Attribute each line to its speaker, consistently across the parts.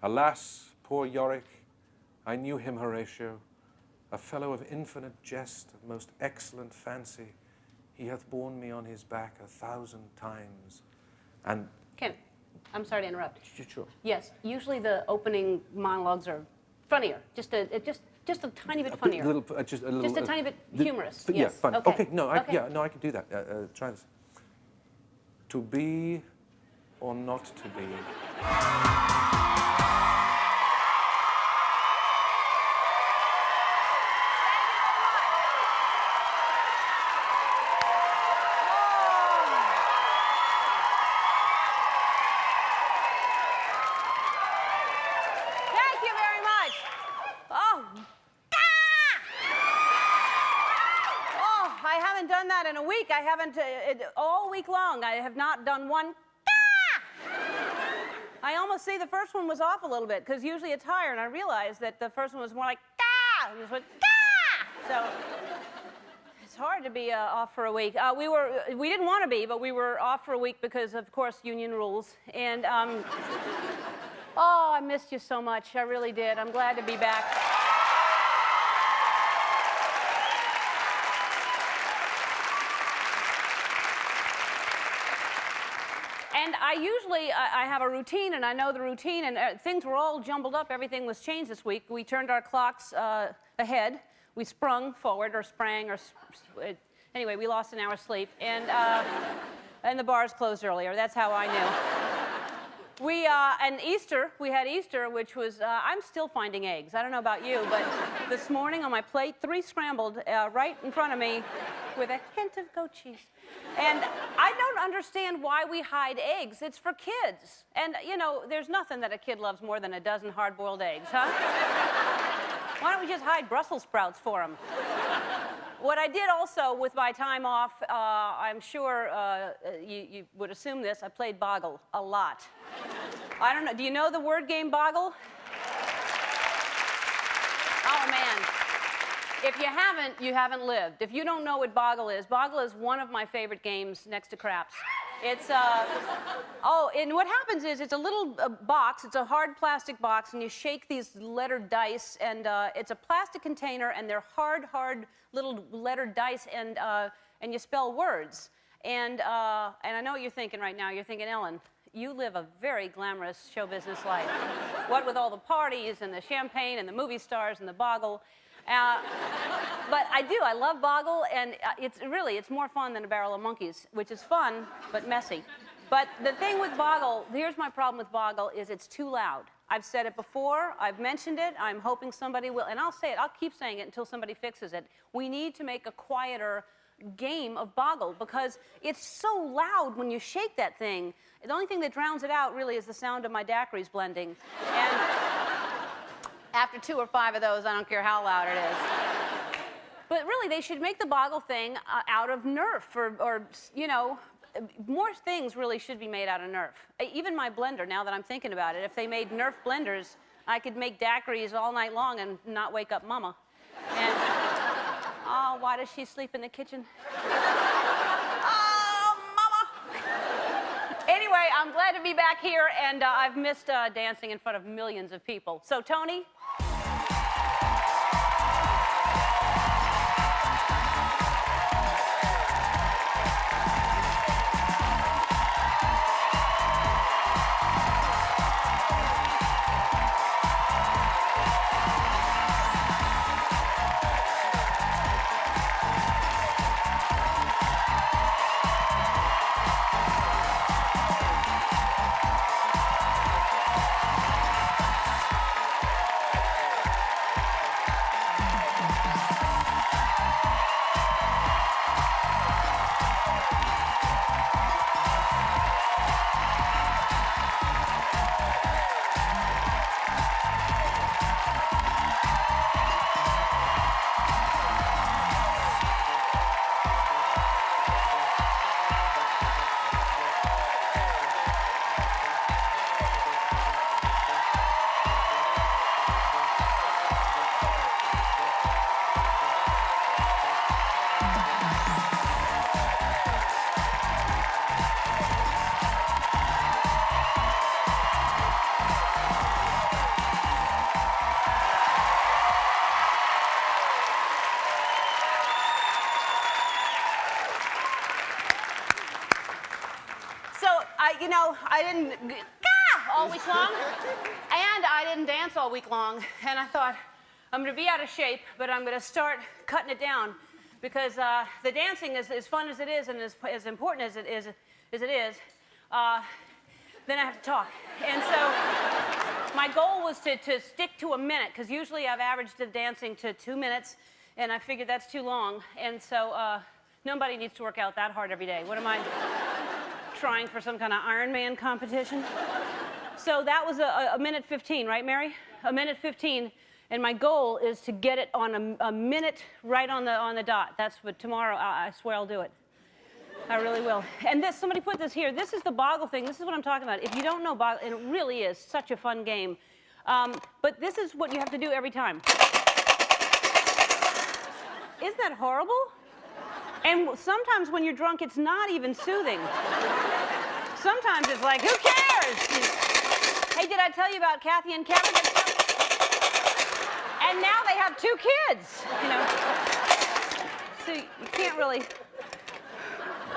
Speaker 1: Alas, poor Yorick, I knew him, Horatio, a fellow of infinite jest, of most excellent fancy. He hath borne me on his back 1,000 times. And
Speaker 2: Ken, I'm sorry to interrupt.
Speaker 1: Sure.
Speaker 2: Yes, usually the opening monologues are funnier, just a tiny bit funnier.
Speaker 1: Just a little.
Speaker 2: Just a tiny bit humorous.
Speaker 1: Yeah,
Speaker 2: yes.
Speaker 1: fun.
Speaker 2: Okay.
Speaker 1: Okay. No, I can do that. Try this. To be or not to be.
Speaker 2: In a week, I haven't, all week long, I have not done one. I almost say the first one was off a little bit, because usually it's higher, and I realized that the first one was more like, and this went, so it's hard to be off for a week. We didn't want to be, but we were off for a week because, of course, union rules, and, oh, I missed you so much, I really did. I'm glad to be back. And I have a routine, and I know the routine, and things were all jumbled up. Everything was changed this week. We turned our clocks ahead. We sprung forward, or sprang, or anyway, we lost an hour's sleep, and the bars closed earlier. That's how I knew. And Easter, we had Easter, which was, I'm still finding eggs. I don't know about you, but this morning on my plate, 3 scrambled right in front of me with a hint of goat cheese. And I don't understand why we hide eggs. It's for kids. And, you know, there's nothing that a kid loves more than a dozen hard-boiled eggs, huh? Why don't we just hide Brussels sprouts for them? What I did also with my time off, I'm sure you would assume this, I played Boggle a lot. I don't know, do you know the word game Boggle? Oh, man. If you haven't, you haven't lived. If you don't know what Boggle is one of my favorite games next to craps. It's, and what happens is it's a little box, it's a hard plastic box, and you shake these lettered dice, and it's a plastic container, and they're hard little lettered dice, and you spell words. And I know what you're thinking right now. You're thinking, Ellen, you live a very glamorous show business life. What with all the parties, and the champagne, and the movie stars, and the Boggle. But I do. I love Boggle, and it's more fun than a barrel of monkeys, which is fun, but messy. But the thing with Boggle, here's my problem with Boggle, is it's too loud. I've said it before. I've mentioned it. I'm hoping somebody will, and I'll say it. I'll keep saying it until somebody fixes it. We need to make a quieter game of Boggle, because it's so loud when you shake that thing. The only thing that drowns it out, really, is the sound of my daiquiris blending. And after 2 or 5 of those, I don't care how loud it is. But really, they should make the Boggle thing out of Nerf, or, you know, more things really should be made out of Nerf. Even my blender, now that I'm thinking about it, if they made Nerf blenders, I could make daiquiris all night long and not wake up Mama. And, oh, why does she sleep in the kitchen? Oh, Mama! Anyway, I'm glad to be back here, and I've missed dancing in front of millions of people. So, Tony? I didn't all week long, and I didn't dance all week long, and I thought, I'm going to be out of shape, but I'm going to start cutting it down, because the dancing is as fun as it is, and as important as it is, then I have to talk. And so my goal was to stick to a minute, because usually I've averaged the dancing to 2 minutes, and I figured that's too long. And so nobody needs to work out that hard every day. What am I trying for, some kind of Ironman competition? So that was a minute 15, right, Mary? A minute 15, and my goal is to get it on a minute right on the dot. That's what tomorrow, I swear I'll do it. I really will. And this, somebody put this here. This is the Boggle thing. This is what I'm talking about. If you don't know Boggle, and it really is such a fun game. But this is what you have to do every time. Isn't that horrible? And sometimes when you're drunk, it's not even soothing. Sometimes it's like, who cares? Hey, did I tell you about Kathy and Kevin? And now they have 2 kids, So you can't really...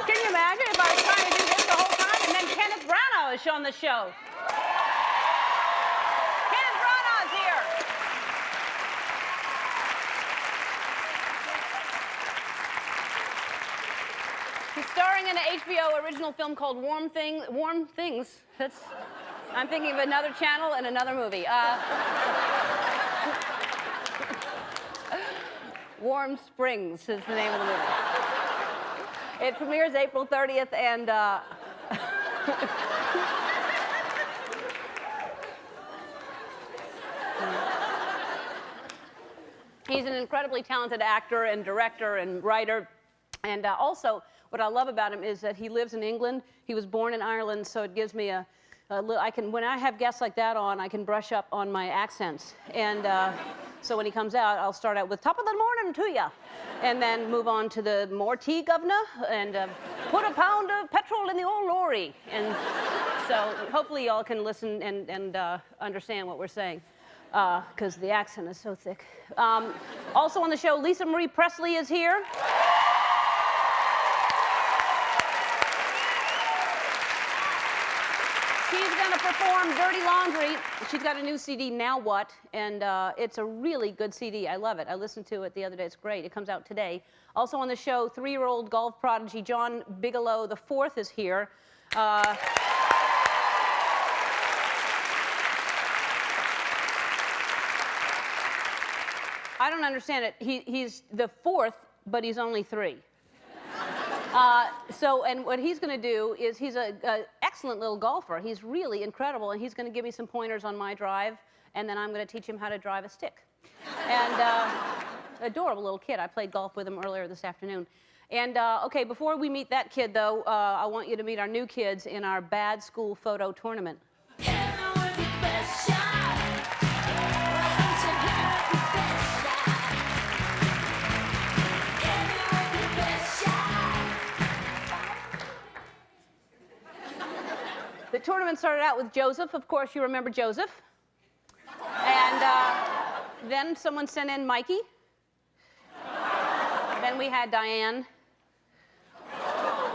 Speaker 2: Can you imagine if I was trying to do this the whole time, and then Kenneth Branagh is on the show? Kenneth Branagh's here. He's starring in an HBO original film called Warm Things. I'm thinking of another channel and another movie. Warm Springs is the name of the movie. It premieres April 30th, and he's an incredibly talented actor and director and writer. And also, what I love about him is that he lives in England. He was born in Ireland, so it gives me a little, when I have guests like that on, I can brush up on my accents. And so when he comes out, I'll start out with top of the morning to ya, and then move on to the more tea, governor, and put a pound of petrol in the old lorry. And so hopefully y'all can listen and understand what we're saying, because the accent is so thick. Also on the show, Marie Presley is here. She's going to perform Dirty Laundry. She's got a new CD, Now What? And it's a really good CD. I love it. I listened to it the other day. It's great. It comes out today. Also on the show, 3-year-old golf prodigy John Bigalow IV is here. I don't understand it. He's the 4th, but he's only 3. And what he's going to do is, he's an excellent little golfer. He's really incredible, and he's going to give me some pointers on my drive, and then I'm going to teach him how to drive a stick. And adorable little kid. I played golf with him earlier this afternoon. And okay, before we meet that kid, though, I want you to meet our new kids in our Bad School Photo Tournament. The tournament started out with Joseph. Of course, you remember Joseph. And then someone sent in Mikey. Then we had Diane.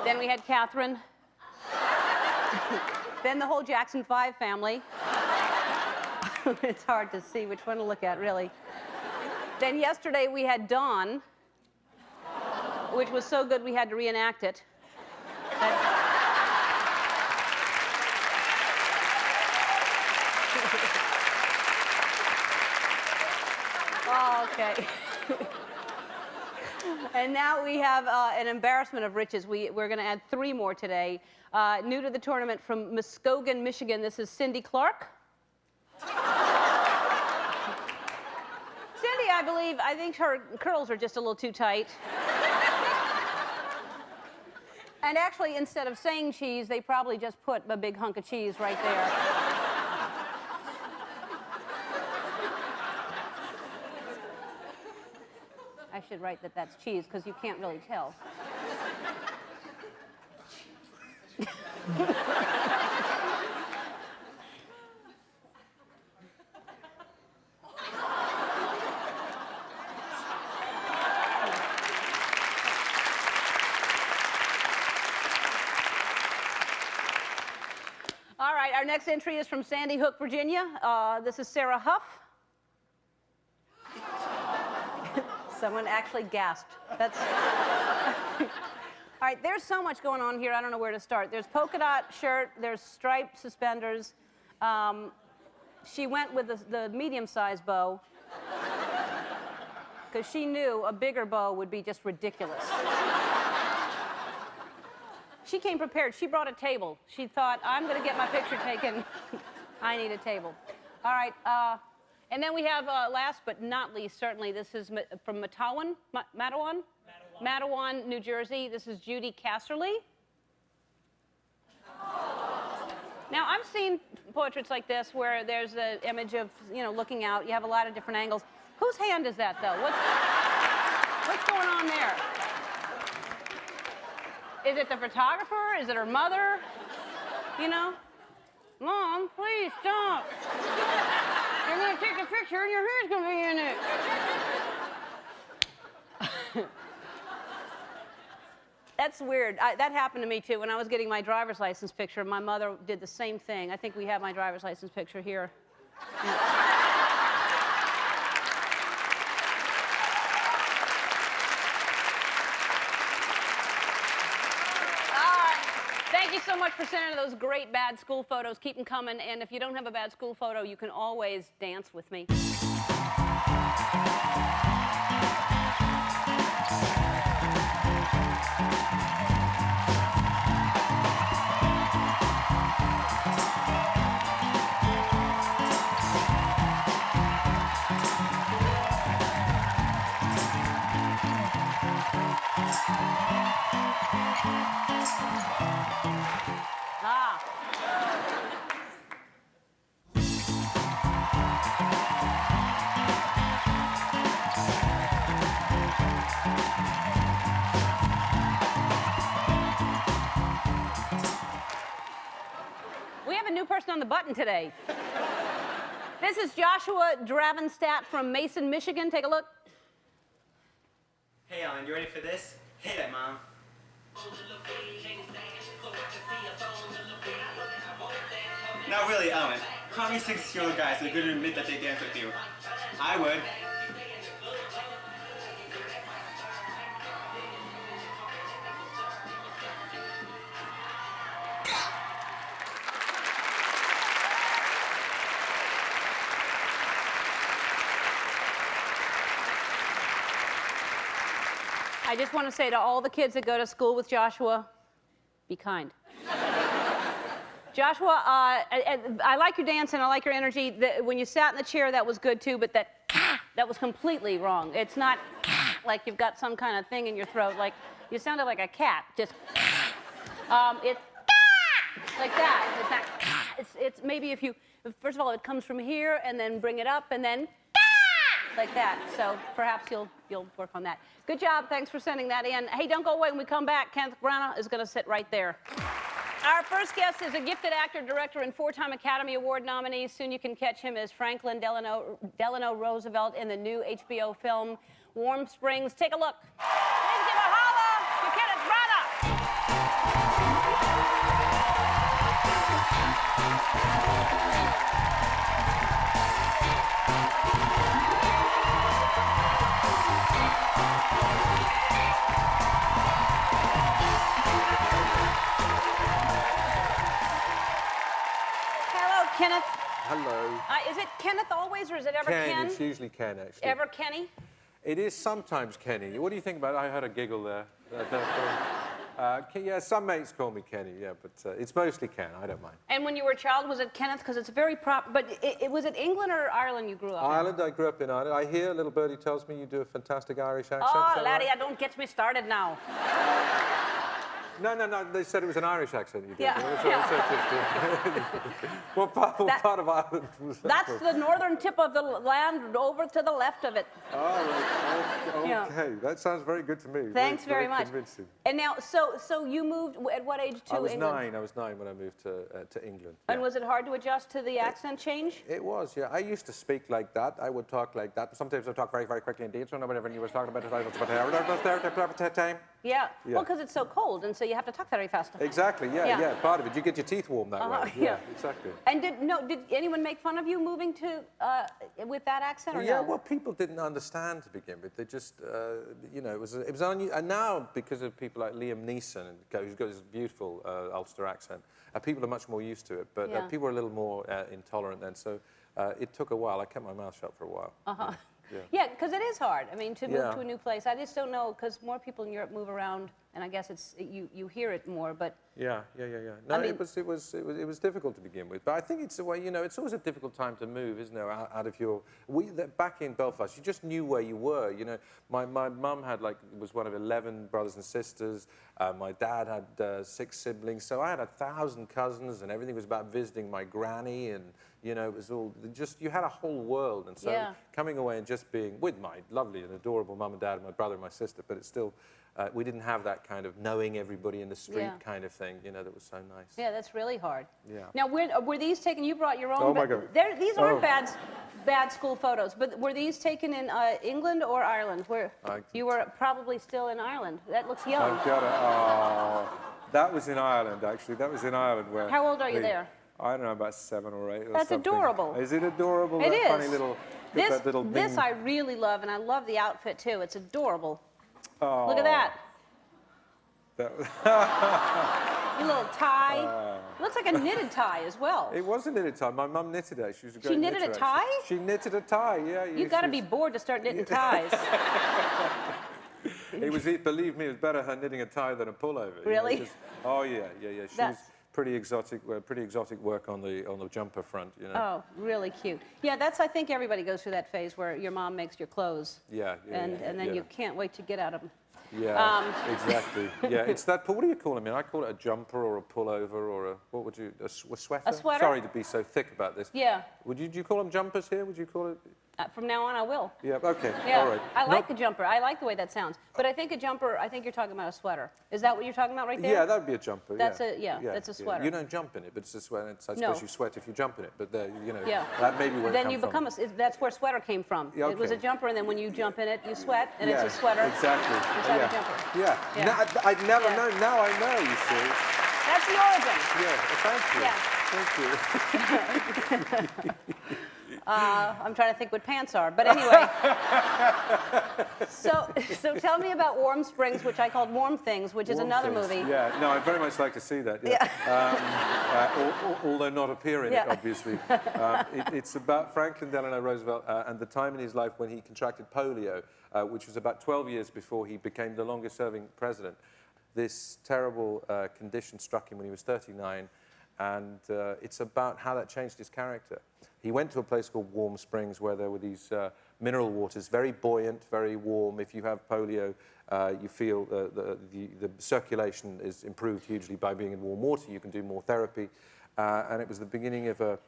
Speaker 2: Then we had Catherine. Then the whole Jackson 5 family. It's hard to see which one to look at, really. Then yesterday we had Dawn, which was so good we had to reenact it. Oh, okay. And now we have an embarrassment of riches. We're going to add 3 more today. New to the tournament from Muskogee, Michigan, this is Cindy Clark. Cindy, I think her curls are just a little too tight. And actually, instead of saying cheese, they probably just put a big hunk of cheese right there. I should write that that's cheese, because you can't really tell. next entry is from Sandy Hook, Virginia. This is Sarah Huff. Someone actually gasped. That's... All right, there's so much going on here, I don't know where to start. There's polka dot shirt, there's striped suspenders. She went with the medium-sized bow because she knew a bigger bow would be just ridiculous. She came prepared. She brought a table. She thought, I'm going to get my picture taken. I need a table. All right, and then we have, last but not least, certainly, this is from Matawan, Matawan, New Jersey. This is Judy Casserly. Now, I've seen portraits like this where there's an image of, you know, looking out. You have a lot of different angles. Whose hand is that, though? What's going on there? Is it the photographer? Is it her mother? You know? Mom, please stop. You're going to take a picture and your hair's going to be in it. That's weird. That happened to me, too. When I was getting my driver's license picture, my mother did the same thing. I think we have my driver's license picture here. Thank you so much for sending those great bad school photos. Keep them coming. And if you don't have a bad school photo, you can always dance with me. On the button today. This is Joshua Dravenstadt from Mason, Michigan. Take a look.
Speaker 3: Hey, Ellen, you ready for this? Hit it, Mom. Not really, Ellen. How many 6-year-old guys are going to admit that they dance with you? I would.
Speaker 2: I just want to say to all the kids that go to school with Joshua, be kind. Joshua, I like your dance and I like your energy. When you sat in the chair, that was good too, but that was completely wrong. It's not like you've got some kind of thing in your throat. Like, you sounded like a cat. Just, it's like that. It's not, it's maybe if you, first of all, it comes from here and then bring it up and then like that. So perhaps you'll work on that. Good job. Thanks for sending that in. Hey, don't go away. When we come back, Kenneth Branagh is going to sit right there. Our first guest is a gifted actor, director, and 4-time Academy Award nominee. Soon you can catch him as Franklin Delano Roosevelt in the new HBO film Warm Springs. Take a look. Please give a holla to Kenneth Branagh. Kenneth.
Speaker 1: Hello.
Speaker 2: Is it Kenneth always, or is it ever Ken?
Speaker 1: It's usually Ken, actually.
Speaker 2: Ever Kenny?
Speaker 1: It is sometimes Kenny. What do you think about it? I heard a giggle there. Yeah, some mates call me Kenny, yeah, but it's mostly Ken. I don't mind.
Speaker 2: And when you were a child, was it Kenneth? Because it's very proper. But was it England or Ireland you grew up in?
Speaker 1: Ireland. I grew up in Ireland. I hear little birdie tells me you do a fantastic Irish accent.
Speaker 2: Oh, laddie,
Speaker 1: right?
Speaker 2: don't get me started now.
Speaker 1: No. They said it was an Irish accent you did.
Speaker 2: Yeah.
Speaker 1: What part of Ireland was that?
Speaker 2: That's the northern tip of the land over to the left of it.
Speaker 1: Oh, right. Okay.
Speaker 2: Yeah.
Speaker 1: That sounds very good to me.
Speaker 2: Thanks very much.
Speaker 1: Convincing.
Speaker 2: And now, so you moved at what age to England?
Speaker 1: I was 9 when I moved to England.
Speaker 2: And was it hard to adjust to the accent change?
Speaker 1: It was, yeah. I used to speak like that. I would talk like that. Sometimes I talk very, very quickly indeed. So whenever you were talking about it, I was about time.
Speaker 2: Yeah.
Speaker 1: Yeah.
Speaker 2: Well, because it's so cold, and so you have to talk very fast.
Speaker 1: Exactly, yeah, part of it. You get your teeth warm that way.
Speaker 2: Yeah,
Speaker 1: exactly.
Speaker 2: And did anyone make fun of you moving to with that accent, or
Speaker 1: yeah,
Speaker 2: no?
Speaker 1: well, people didn't understand to begin with. They just, you know, it was unusual. And now, because of people like Liam Neeson, who's got this beautiful Ulster accent, people are much more used to it. But people were a little more intolerant then. So it took a while. I kept my mouth shut for a while.
Speaker 2: Yeah, because it is hard. I mean, to move to a new place. I just don't know, because more people in Europe move around, and I guess you hear it more. But
Speaker 1: No, I mean, it was difficult to begin with. But I think it's the way, you know, it's always a difficult time to move, isn't it? Out of your back in Belfast, you just knew where you were. You know, my mum was one of 11 brothers and sisters. My dad had 6 siblings, so I had 1,000 cousins, and everything was about visiting my granny, and you know, it was all just, you had a whole world. And so coming away and just being with my lovely and adorable mum and dad and my brother and my sister, but it's still, we didn't have that kind of knowing everybody in the street kind of thing, you know, that was so nice.
Speaker 2: Yeah, that's really hard.
Speaker 1: Yeah.
Speaker 2: Now, were these taken, you brought your own,
Speaker 1: oh my God.
Speaker 2: These aren't bad school photos, but were these taken in England or Ireland? You were probably still in Ireland. That looks young.
Speaker 1: I've got it. Oh, that was in Ireland, actually. That was in Ireland where...
Speaker 2: How old are you there?
Speaker 1: I don't know, about 7 or 8 or
Speaker 2: That's
Speaker 1: something.
Speaker 2: adorable.
Speaker 1: Is it adorable?
Speaker 2: It
Speaker 1: that
Speaker 2: is.
Speaker 1: Funny little, that little
Speaker 2: this
Speaker 1: thing.
Speaker 2: I really love, and I love the outfit too. It's adorable.
Speaker 1: Oh,
Speaker 2: Look at that.
Speaker 1: That
Speaker 2: Your little tie. Looks like a knitted tie as well.
Speaker 1: It was a knitted tie. My mum knitted it. She was a great
Speaker 2: She knitted
Speaker 1: knitter,
Speaker 2: a tie?
Speaker 1: actually. She knitted a tie, yeah.
Speaker 2: You've got to be bored to start knitting ties.
Speaker 1: Believe me, it was better her knitting a tie than a pullover.
Speaker 2: Really?
Speaker 1: You know, oh, yeah. She was pretty exotic work on the jumper front, you know.
Speaker 2: Oh, really cute. Yeah, I think everybody goes through that phase where your mom makes your clothes. And then you can't wait to get out of them.
Speaker 1: Yeah, exactly. Yeah, it's that. What do you call them? I call it a jumper or a pullover or what would you? A sweater.
Speaker 2: A sweater.
Speaker 1: Sorry to be so thick about this.
Speaker 2: Yeah.
Speaker 1: Do you call them jumpers here? Would you call it?
Speaker 2: From now on, I will.
Speaker 1: Yeah. Okay.
Speaker 2: Yeah.
Speaker 1: All right.
Speaker 2: I like a jumper. I like the way that sounds. But I think a jumper. I think you're talking about a sweater. Is that what you're talking about right there?
Speaker 1: Yeah, that would be a jumper.
Speaker 2: That's that's a sweater.
Speaker 1: You don't jump in it, but it's a sweater. I suppose you sweat if you jump in it. But you know,
Speaker 2: Yeah.
Speaker 1: that may be where
Speaker 2: then
Speaker 1: it
Speaker 2: you
Speaker 1: comes
Speaker 2: become
Speaker 1: from.
Speaker 2: that's where sweater came from.
Speaker 1: Yeah,
Speaker 2: It was a
Speaker 1: okay.
Speaker 2: jumper, and then when you jump in it, you sweat, and
Speaker 1: Yeah,
Speaker 2: it's a sweater.
Speaker 1: Exactly.
Speaker 2: Inside a jumper.
Speaker 1: Yeah.
Speaker 2: Yeah.
Speaker 1: No, I'd never
Speaker 2: Yeah.
Speaker 1: known. Now I know. You see.
Speaker 2: That's the origin.
Speaker 1: Yeah. Thank you.
Speaker 2: Yeah. Thank you. I'm trying to think what pants are, but anyway. So tell me about Warm Springs, which I called Warm Things, which is another movie.
Speaker 1: Yeah, no, I'd very much like to see that. Yeah. Although not appear in it, obviously. It's about Franklin Delano Roosevelt and the time in his life when he contracted polio, which was about 12 years before he became the longest-serving president. This terrible condition struck him when he was 39, and it's about how that changed his character. He went to a place called Warm Springs where there were these mineral waters, very buoyant, very warm. If you have polio, you feel the circulation is improved hugely by being in warm water. You can do more therapy. And it was the beginning of an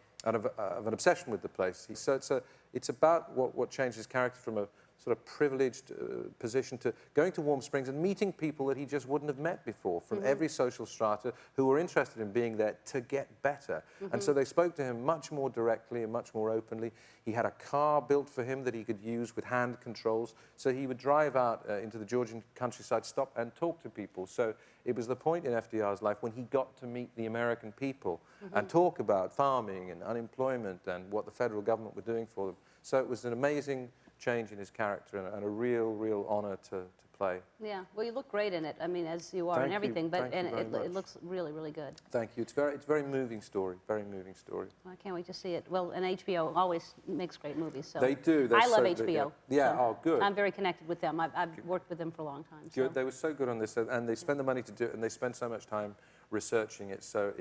Speaker 1: obsession with the place. So it's about what changed his character from a sort of privileged position to going to Warm Springs and meeting people that he just wouldn't have met before from every social strata who were interested in being there to get better. And so they spoke to him much more directly and much more openly. He had a car built for him that he could use with hand controls. So he would drive out into the Georgian countryside, stop and talk to people. So it was the point in FDR's life when he got to meet the American people and talk about farming and unemployment and what the federal government were doing for them. So it was an amazing change in his character and a real honor to play. Yeah,
Speaker 2: well, you look great in it. I mean, as you are and everything, but it looks really good.
Speaker 1: Thank you. It's a very moving story. Very moving story.
Speaker 2: Well, I can't wait to see it. Well, and HBO always makes great movies. So
Speaker 1: they do.
Speaker 2: I love HBO.
Speaker 1: Yeah.
Speaker 2: So
Speaker 1: oh, good.
Speaker 2: I'm very connected with them. I've worked with them for a long time. So.
Speaker 1: Good. They were so good on this, and they spend the money to do it, and they spend so much time researching it. So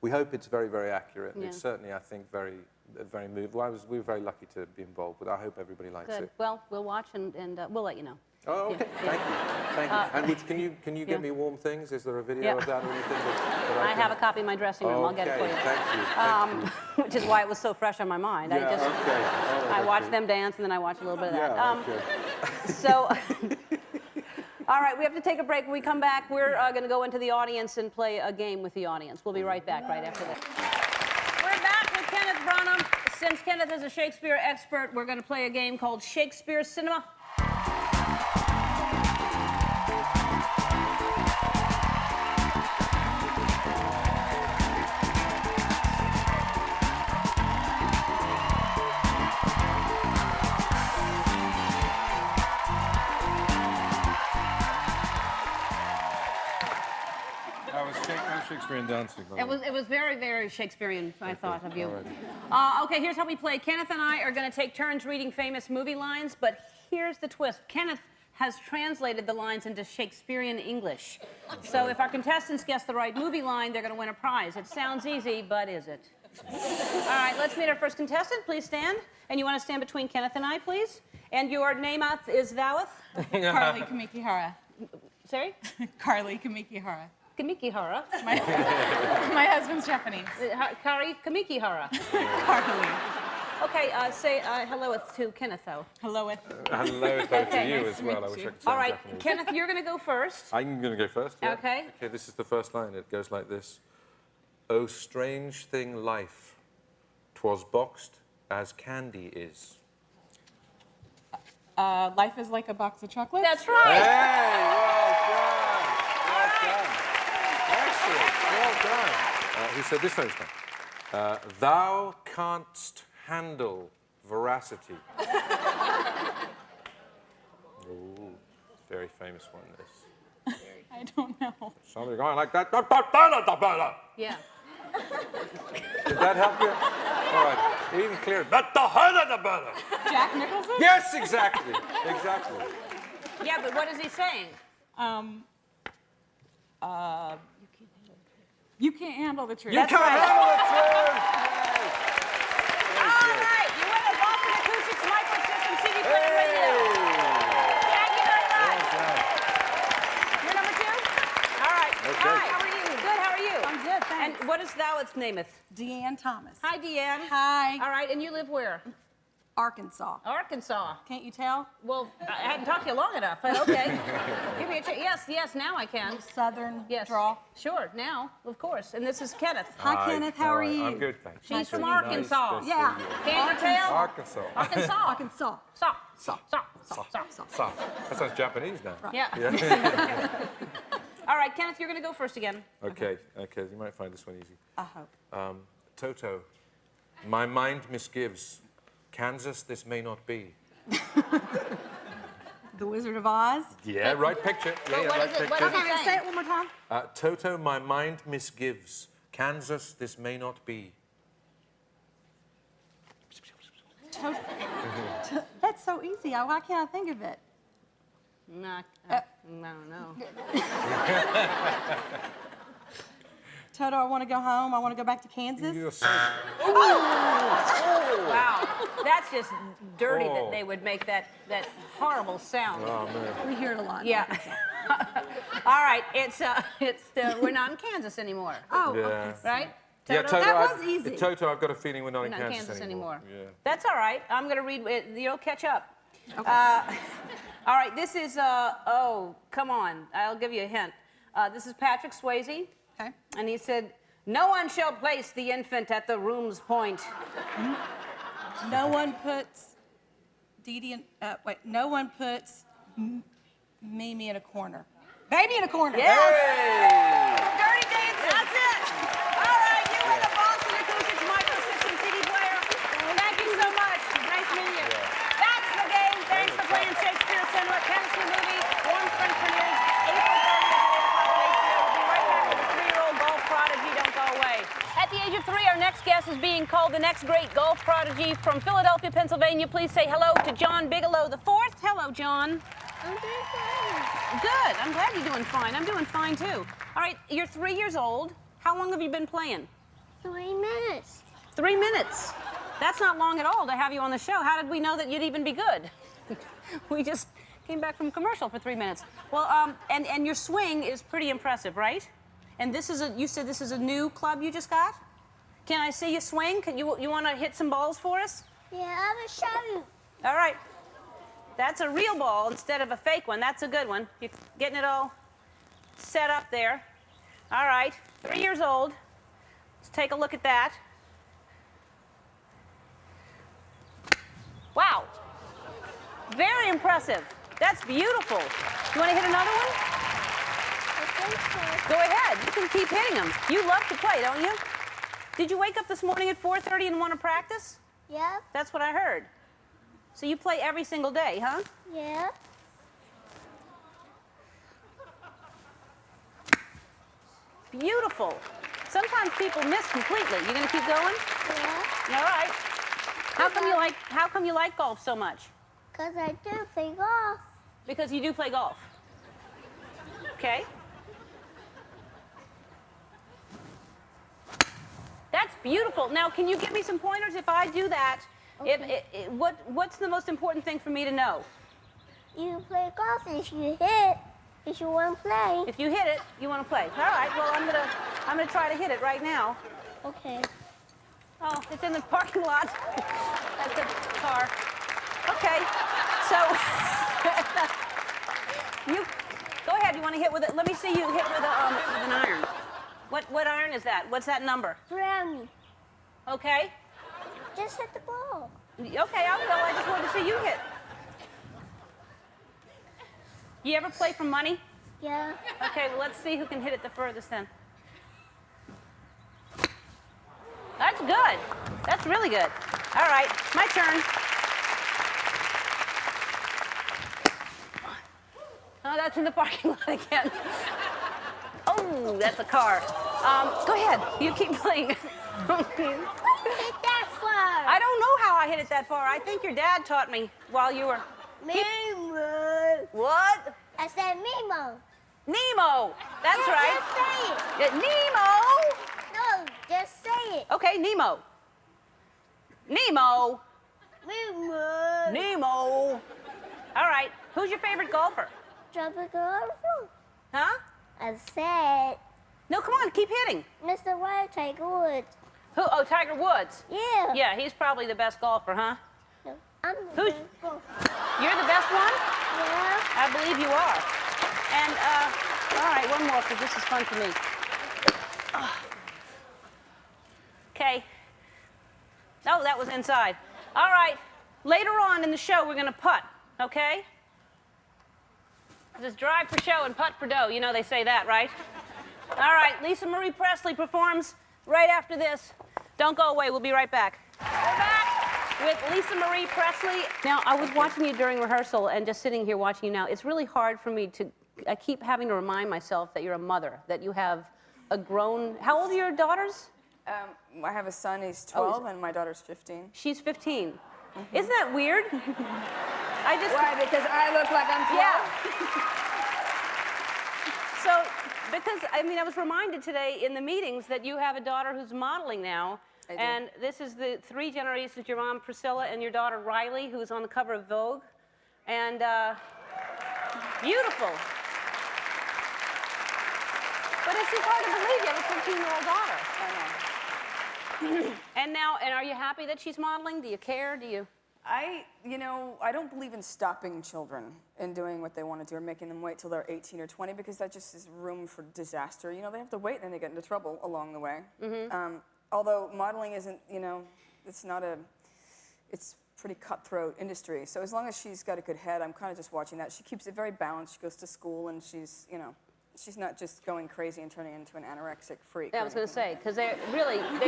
Speaker 1: we hope it's very accurate. And it's certainly, I think, very moved. Well, we were very lucky to be involved with it. I hope everybody likes it.
Speaker 2: Well, we'll watch and we'll let you know.
Speaker 1: Oh, okay. Thank you. And can you get me Warm Things? Is there a video of that or anything?
Speaker 2: I have a copy in my dressing room. I'll get it for you.
Speaker 1: Thank you.
Speaker 2: Which is why it was so fresh on my mind. I watch them dance and then I watch a little bit of that. So. All right, we have to take a break. When we come back, we're going to go into the audience and play a game with the audience. We'll be right back right after this. We're back with Kenneth Branagh. Since Kenneth is a Shakespeare expert, we're going to play a game called Shakespeare Cinema.
Speaker 1: Shakespearean dancing. by the way.
Speaker 2: It was very, very Shakespearean, I thought of you.
Speaker 1: all right.
Speaker 2: Okay, here's how we play. Kenneth and I are going to take turns reading famous movie lines, but here's the twist. Kenneth has translated the lines into Shakespearean English. So if our contestants guess the right movie line, they're going to win a prize. It sounds easy, but is it? All right, let's meet our first contestant. Please stand. And you want to stand between Kenneth and I, please? And your name-ath is thoueth?
Speaker 4: Carly Kamikihara.
Speaker 2: Sorry?
Speaker 4: Carly Kamikihara.
Speaker 2: Kamikihara.
Speaker 4: My husband's Japanese.
Speaker 2: Kari Kamikihara.
Speaker 4: Carly.
Speaker 2: Okay, say hello to Kenneth, though.
Speaker 4: Hello.
Speaker 1: Hello to you as well. I wish I could say
Speaker 2: All right,
Speaker 1: Japanese.
Speaker 2: Kenneth, you're going to go first.
Speaker 1: I'm going to go first. Yeah?
Speaker 2: Okay.
Speaker 1: Okay, this is the first line. It goes like this. Oh, strange thing life, 'twas boxed as candy is.
Speaker 4: Life is like a box of chocolates.
Speaker 2: That's right.
Speaker 1: Hey, well done. Well done. Excellent. Well done. Who said this time? Thou canst handle veracity. Ooh, very famous one, this.
Speaker 4: I don't know.
Speaker 1: Something going like that.
Speaker 2: Yeah.
Speaker 1: Did that help you? All right, even clearer.
Speaker 4: Jack Nicholson?
Speaker 1: Yes, exactly. Exactly.
Speaker 2: Yeah, but what is he saying?
Speaker 4: You can't handle the truth.
Speaker 1: You can't handle it, too.
Speaker 2: All right, you win a Boston Acoustics Microsystem CD player radio. Thank you very much. You're number 2? All right.
Speaker 1: Okay.
Speaker 2: Hi, how are you? Good, how are you?
Speaker 4: I'm good, thanks.
Speaker 2: And what is thou its nameth?
Speaker 4: Deanne Thomas.
Speaker 2: Hi, Deanne.
Speaker 4: Hi.
Speaker 2: All right, and you live where?
Speaker 4: Arkansas.
Speaker 2: Arkansas.
Speaker 4: Can't you tell?
Speaker 2: Well, I hadn't talked to you long enough, but okay. Give me a chance. Yes, now I can.
Speaker 4: Southern
Speaker 2: Yes.
Speaker 4: draw.
Speaker 2: Sure, now, of course. And this is Kenneth.
Speaker 4: Hi, Kenneth. How are you?
Speaker 1: I'm good, thanks.
Speaker 2: She's from
Speaker 1: Nice
Speaker 2: Arkansas.
Speaker 1: to see
Speaker 4: Yeah.
Speaker 1: you.
Speaker 2: Can't you tell?
Speaker 1: Arkansas.
Speaker 2: Arkansas.
Speaker 4: Arkansas.
Speaker 2: Saw.
Speaker 1: That sounds Japanese now.
Speaker 2: Yeah. All right, Kenneth, you're going to go first again.
Speaker 1: Okay, you might find this one easy.
Speaker 4: I hope.
Speaker 1: Toto, my mind misgives. Kansas, this may not be.
Speaker 4: The Wizard of Oz.
Speaker 1: Yeah, right picture.
Speaker 2: But what is it? What is
Speaker 4: Okay,
Speaker 2: it
Speaker 4: say
Speaker 2: saying?
Speaker 4: it one more time.
Speaker 1: Toto, my mind misgives. Kansas, this may not be.
Speaker 4: That's so easy. Why can't I think of it?
Speaker 2: No, no.
Speaker 4: Toto, I want to go home. I want to go back to Kansas.
Speaker 1: You're so...
Speaker 2: Wow, that's just dirty
Speaker 1: Oh.
Speaker 2: that they would make that horrible sound.
Speaker 1: Oh, man.
Speaker 4: We hear it a lot. in
Speaker 2: Yeah.
Speaker 4: Arkansas.
Speaker 2: All right, we're not in Kansas anymore,
Speaker 4: Oh,
Speaker 1: Yeah.
Speaker 4: okay.
Speaker 2: right?
Speaker 1: Yeah, Toto,
Speaker 4: That was easy.
Speaker 1: Toto, I've got a feeling we're not
Speaker 2: We're
Speaker 1: in
Speaker 2: not in
Speaker 1: Kansas,
Speaker 2: anymore.
Speaker 1: Yeah.
Speaker 2: That's all right. I'm going to read it. You'll catch up.
Speaker 4: Okay.
Speaker 2: All right, this is, oh, come on. I'll give you a hint. This is Patrick Swayze,
Speaker 4: Okay.
Speaker 2: and he said, "No one shall place the infant at the room's point."
Speaker 4: No one puts Dee in, no one puts Mimi in a corner. Baby in a corner.
Speaker 2: Yes.
Speaker 1: Hey!
Speaker 2: Dirty dancing. That's it. All right, you win the Boston Acoustics Microsystem CD player. Thank you so much. Nice meeting you. That's the game. Thanks for playing Shakespeare Cinema. Chemistry movie. Warm Spring premieres April 30th at 8 o'clock on HBO. We'll be right back with a 3-year-old golf prodigy. Don't go away. At the age of 3, our next guest is being called the next great golf prodigy from Philadelphia, Pennsylvania. Please say hello to John Bigalow the Fourth. Hello, John.
Speaker 5: I'm doing fine.
Speaker 2: Good. I'm glad you're doing fine. I'm doing fine, too. All right, you're 3 years old. How long have you been playing?
Speaker 5: 3 minutes.
Speaker 2: 3 minutes. That's not long at all to have you on the show. How did we know that you'd even be good? We just came back from commercial for 3 minutes. Well, and your swing is pretty impressive, right? And this is you said this is a new club you just got? Can I see you swing? You want to hit some balls for us?
Speaker 5: Yeah, I'm gonna show you.
Speaker 2: All right. That's a real ball instead of a fake one. That's a good one. You're getting it all set up there. All right, 3 years old. Let's take a look at that. Wow. Very impressive. That's beautiful. You want to hit another one?
Speaker 5: I think so.
Speaker 2: Go ahead. You can keep hitting them. You love to play, don't you? Did you wake up this morning at 4:30 and want to practice?
Speaker 5: Yeah,
Speaker 2: That's what I heard. So you play every single day, huh?
Speaker 5: yeah.
Speaker 2: Beautiful. Sometimes people miss completely. You gonna keep going?
Speaker 5: Yeah.
Speaker 2: All right. How come you like golf so much?
Speaker 5: Because I do play golf.
Speaker 2: Because you do play golf. Okay. That's beautiful. Now, can you give me some pointers if I do that?
Speaker 5: Okay.
Speaker 2: What's the most important thing for me to know?
Speaker 5: You play golf if you hit, if you want to play.
Speaker 2: If you hit it, you want to play. All right. Well, I'm gonna try to hit it right now.
Speaker 5: Okay.
Speaker 2: Oh, it's in the parking lot. That's a car. Okay. So you go ahead. You want to hit with it? Let me see you hit with an iron. What iron is that? What's that number?
Speaker 5: Brownie.
Speaker 2: Okay.
Speaker 5: Just hit the ball.
Speaker 2: Okay, I will. I just wanted to see you hit. You ever play for money?
Speaker 5: Yeah.
Speaker 2: Okay, well, let's see who can hit it the furthest then. That's good. That's really good. All right, my turn. Oh, that's in the parking lot again. Oh, that's a car. Go ahead. You keep playing.
Speaker 5: Hit that far.
Speaker 2: I don't know how I hit it that far. I think your dad taught me while you were...
Speaker 5: Mimo.
Speaker 2: What?
Speaker 5: I said Mimo.
Speaker 2: Nemo. That's
Speaker 5: Yeah,
Speaker 2: right.
Speaker 5: Just say it.
Speaker 2: Nemo.
Speaker 5: No, just say it.
Speaker 2: Okay, Nemo. Nemo.
Speaker 5: Mimo.
Speaker 2: Nemo. All right. Who's your favorite golfer?
Speaker 5: Tropical.
Speaker 2: Huh?
Speaker 5: I said
Speaker 2: No, come on. Keep hitting.
Speaker 5: Mr. White Tiger Woods.
Speaker 2: Who? Oh, Tiger Woods.
Speaker 5: Yeah.
Speaker 2: Yeah, he's probably the best golfer, huh?
Speaker 5: No, I'm the
Speaker 2: Who's-
Speaker 5: best golfer.
Speaker 2: You're the best one?
Speaker 5: Yeah.
Speaker 2: I believe you are. And, all right, one more, because this is fun for me. Okay. Oh, that was inside. All right. Later on in the show, we're going to putt, okay? Just drive for show and putt for dough. You know they say that, right? All right, Marie Presley performs right after this. Don't go away. We'll be right back. We're back with Marie Presley. Now, I was watching you during rehearsal and just sitting here watching you now. It's really hard for me to... I keep having to remind myself that you're a mother, that you have a grown... How old are your daughters?
Speaker 6: I have a son, he's 12, and my daughter's 15.
Speaker 2: She's 15. Isn't that weird? I just...
Speaker 6: Why? Because I look like I'm 12?
Speaker 2: Yeah. So, because, I mean, I was reminded today in the meetings that you have a daughter who's modeling now.
Speaker 6: I do.
Speaker 2: And this is the 3 generations, your mom, Priscilla, and your daughter, Riley, who's on the cover of Vogue. And beautiful. But it's just hard to believe you have a 15-year-old daughter.
Speaker 6: I know.
Speaker 2: And are you happy that she's modeling? Do you care? Do you?
Speaker 6: I don't believe in stopping children and doing what they want to do or making them wait till they're 18 or 20 because that just is room for disaster. You know, they have to wait and then they get into trouble along the way. Although modeling isn't, it's pretty cutthroat industry. So as long as she's got a good head, I'm kind of just watching that. She keeps it very balanced. She goes to school and she's not just going crazy and turning into an anorexic freak.
Speaker 2: Yeah, I was going to say, because they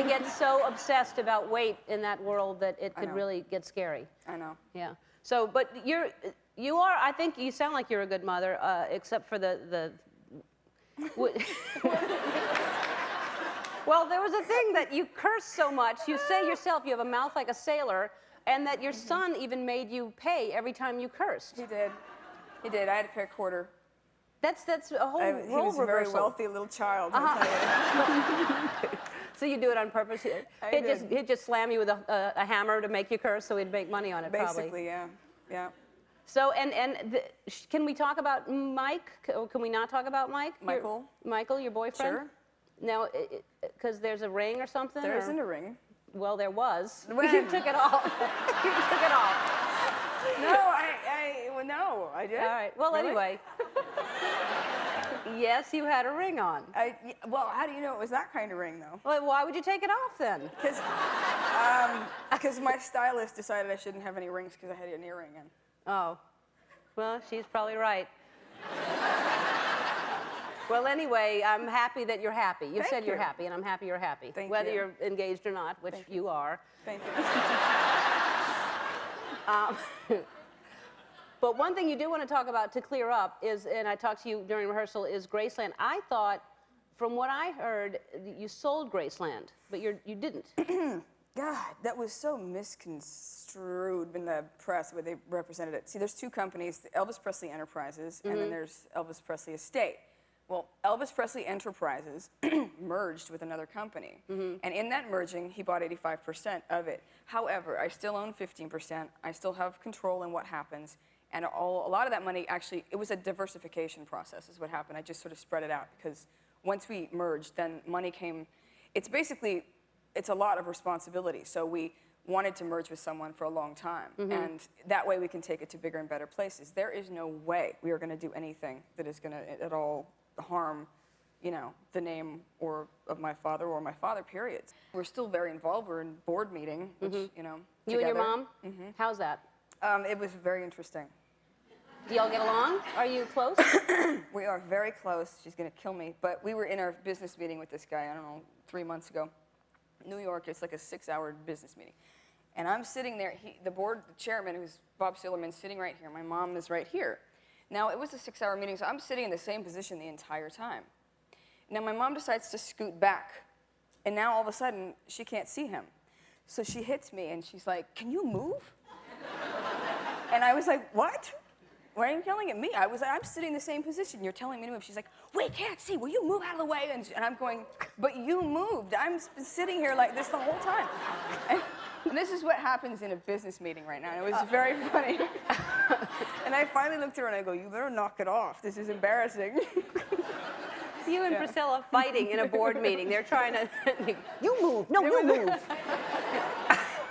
Speaker 2: get so obsessed about weight in that world that it could really get scary.
Speaker 6: I know.
Speaker 2: Yeah. So, but you are, I think you sound like you're a good mother, except for the well, there was a thing that you curse so much, you say yourself you have a mouth like a sailor, and that your son even made you pay every time you cursed.
Speaker 6: He did. He did. I had to pay a quarter.
Speaker 2: That's a whole role
Speaker 6: He was a very
Speaker 2: reversal.
Speaker 6: wealthy little child. I'll tell you.
Speaker 2: So you do it on purpose? He'd just slam you with a hammer to make you curse, so he'd make money on it, probably.
Speaker 6: Basically, yeah. Yeah.
Speaker 2: So, can we talk about Mike? Or can we not talk about Mike?
Speaker 6: Michael.
Speaker 2: Michael, your boyfriend?
Speaker 6: Sure.
Speaker 2: Now, because there's a ring or something?
Speaker 6: There isn't a ring.
Speaker 2: Well, there was.
Speaker 6: When?
Speaker 2: You took it off. You took it off.
Speaker 6: No, I did.
Speaker 2: All right. Well,
Speaker 6: Really?
Speaker 2: anyway. Yes, you had a ring on.
Speaker 6: Well, how do you know it was that kind of ring, though?
Speaker 2: Well, why would you take it off then?
Speaker 6: Because my stylist decided I shouldn't have any rings because I had an earring in.
Speaker 2: Oh. Well, she's probably right. Well, anyway, I'm happy that you're happy. You said you're
Speaker 6: you.
Speaker 2: happy, and I'm happy you're happy.
Speaker 6: Thank
Speaker 2: Whether
Speaker 6: you.
Speaker 2: you're engaged or not, which you are.
Speaker 6: Thank you.
Speaker 2: But one thing you do want to talk about to clear up is, and I talked to you during rehearsal, is Graceland. I thought from what I heard, you sold Graceland, but you didn't.
Speaker 6: God, that was so misconstrued in the press where they represented it. See, there's two companies, the Elvis Presley Enterprises, and then there's Elvis Presley Estate. Well, Elvis Presley Enterprises merged with another company. And in that merging, he bought 85% of it. However, I still own 15%. I still have control in what happens. And a lot of that money, actually, it was a diversification process is what happened. I just sort of spread it out because once we merged, then money came. It's a lot of responsibility. So we wanted to merge with someone for a long time. And that way we can take it to bigger and better places. There is no way we are going to do anything that is going to at all harm, you know, the name of my father, period. We're still very involved. We're in board meeting, which, you know,
Speaker 2: You and your
Speaker 6: together.
Speaker 2: mom? How's that?
Speaker 6: It was very interesting.
Speaker 2: Do y'all get along? Are you close?
Speaker 6: We are very close. She's going to kill me. But we were in our business meeting with this guy, I don't know, 3 months ago. New York, it's like a 6-hour business meeting. And I'm sitting there, the chairman, who's Bob Sillerman, sitting right here. My mom is right here. Now, it was a 6-hour meeting, so I'm sitting in the same position the entire time. Now, my mom decides to scoot back. And now, all of a sudden, she can't see him. So she hits me, and she's like, "Can you move?" And I was like, "What? Why are you yelling at me?" I was like, "I'm sitting in the same position. You're telling me to move." She's like, "We can't see. Will you move out of the way?" And I'm going, "But you moved. I'm sitting here like this the whole time." And this is what happens in a business meeting right now. And it was very funny. And I finally looked at her and I go, "You better knock it off. This is embarrassing."
Speaker 2: You and Priscilla fighting in a board meeting. They're trying to, you move. No, you move.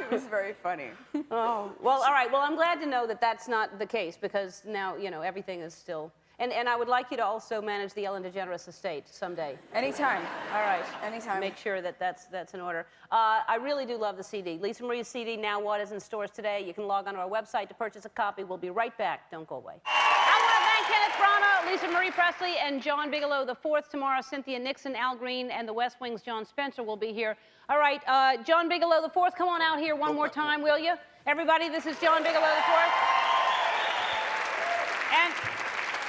Speaker 6: It was very funny.
Speaker 2: Oh, well, all right. Well, I'm glad to know that that's not the case because now, you know, everything is still... And I would like you to also manage the Ellen DeGeneres estate someday.
Speaker 6: Anytime.
Speaker 2: All right.
Speaker 6: Anytime.
Speaker 2: Make sure that that's in order. I really do love the CD. Lisa Marie's CD, Now What, is in stores today. You can log onto our website to purchase a copy. We'll be right back. Don't go away. I want to thank Kenneth Branagh, Lisa Marie Presley, and John Bigalow IV tomorrow. Cynthia Nixon, Al Green, and the West Wing's John Spencer will be here. All right, John Bigalow IV, come on out here one more time, will you? Everybody, this is John Bigalow IV. And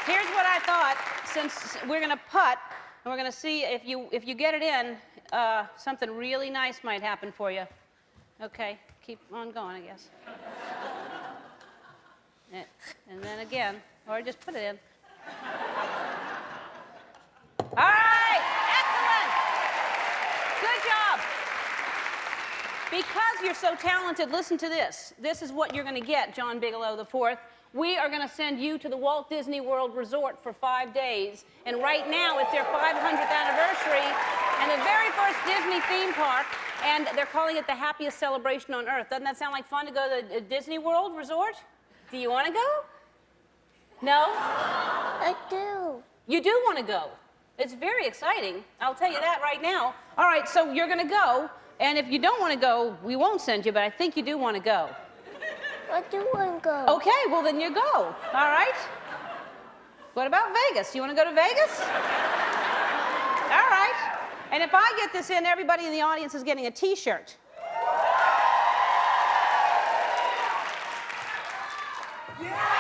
Speaker 2: here's what I thought, since we're going to putt, and we're going to see if you get it in, something really nice might happen for you. Okay, keep on going, I guess. And then again, or just put it in. All right, excellent. Good job. Because you're so talented, listen to this. This is what you're going to get, John Bigalow IV. We are going to send you to the Walt Disney World Resort for 5 days. And right now, it's their 500th anniversary and the very first Disney theme park. And they're calling it the happiest celebration on Earth. Doesn't that sound like fun to go to the Disney World Resort? Do you want to go? No?
Speaker 5: I do.
Speaker 2: You do want to go. It's very exciting. I'll tell you that right now. All right, so you're going to go. And if you don't want to go, we won't send you, but I think you do want to go.
Speaker 5: I do want to go.
Speaker 2: Okay, well then you go. All right? What about Vegas? You want to go to Vegas? All right. And if I get this in, everybody in the audience is getting a T-shirt.
Speaker 6: Yeah!